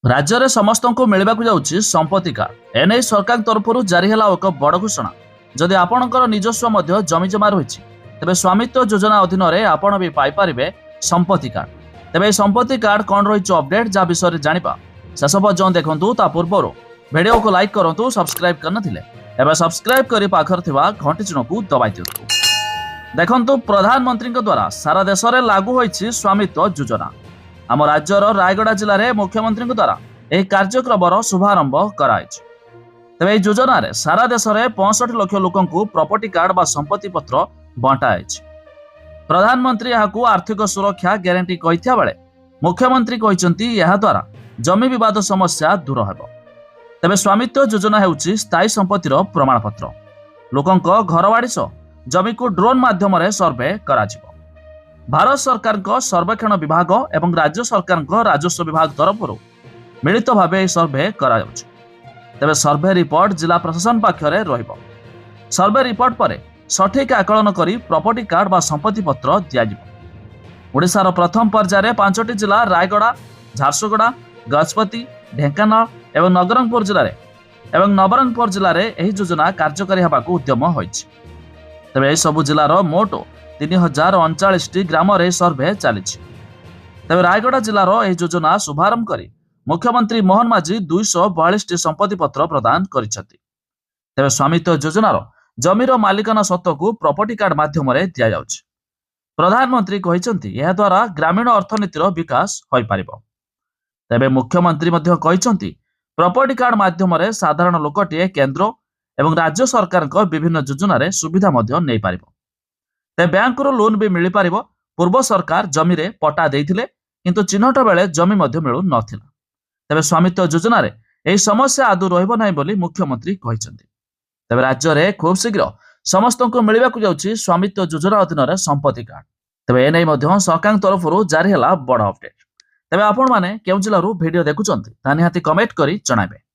राज्य में समस्त को मिलवा जाऊँगी संपत्ति कार्ड एने सरकार तरफ जारी है एक बड़ घोषणा। जदि आपणकर निजस्व जमी जमा रही तेज स्वामित्व योजना अधीन में आपण भी पाइपर संपत्ति कार्ड। तेज संपत्ति कार्ड कौन रही अपडेट जहाँ विषय जाना शेष पर्यटन देखूँ ता पूर्व वीडियो को लाइक करूँ सब्सक्राइब करते सब्सक्राइब कर पाखर घंटी चिन्ह को दबाई दिंतु। देखु प्रधानमंत्री द्वारा सारा देश में लागू होती स्वामित्व योजना। आम राज्यर रायगड़ा जिले में मुख्यमंत्री द्वारा यह कार्यक्रम शुभारंभ कराई। तेज यह योजना रे सारा देश में 65 लाख लोक प्रॉपर्टी कार्ड बा संपत्ति पत्र बंटाई। प्रधानमंत्री यहाँ आर्थिक सुरक्षा ग्यारंटी कही बेले मुख्यमंत्री कहते यह द्वारा जमी विवाद समस्या दूर हो। तेज स्वामित्व योजना होउछि स्थायी संपत्तिर प्रमाणपत्र। लोकंक घरबाड़ी सह जमी को ड्रोन माध्यम सर्वे करा। भारत सरकार सर्वेक्षण विभाग एवं राज्य सरकार राजस्व विभाग तरफ मिलित भाव सर्वे करा। तेज सर्वे रिपोर्ट जिला प्रशासन पाखरे रहिबो। सर्वे रिपोर्ट पर सठिक आकलन करी प्रॉपर्टी कार्ड बा संपत्ति पत्र दियाजिबो। ओडिशार प्रथम पर्यायर 5टी जिला रायगड़ा, झारसुगुड़ा, गजपति, ढेंकानाल एवं नवरंगपुर जिले में यह योजना कार्यकारी होगाकू उद्यम होइछि। तेज यह सबु जिलार मोट 3039 ग्राम सर्वे चली। तेज रायगड़ा जिलार यह योजना शुभारंभ करी मुख्यमंत्री मोहन माझी 242 संपत्ति पत्र प्रदान करिसेंति। तेज स्वामित्व योजनार जमीर मालिकाना सत्व को प्रॉपर्टी कार्ड माध्यम दि जाउछि। प्रधानमंत्री कहते यह द्वारा ग्रामीण अर्थनीतिर विकास हो पारिबो। तेबे मुख्यमंत्री कहते प्रॉपर्टी कार्ड माध्यम साधारण लोकटे केंद्र एवं राज्य सरकार विभिन्न योजन सुविधा नहीं पारिबो। तेज बैंक लोन भी मिल पारिबो। पूर्व सरकार जमी रे पट्टा देइथिले किंतु चिन्हट बेले जमी मिलु नथिला। तेबे स्वामित्व योजना रे एही समस्या आदौ रहिबो नाही बोली मुख्यमंत्री कहिसेंति। तेबे राज्य रे खूब शीघ्र समस्त को मिलवाकू जाउछि स्वामित्व योजना अधीन रे संपत्ति कार्ड। तेबे एनै मध्य सरकार तरफ जारी हला बड़ अपडेट। तेबे आपण माने केउ जिल्लारू वीडियो देखुचंती ता निहाती कमेंट करी जणाबे।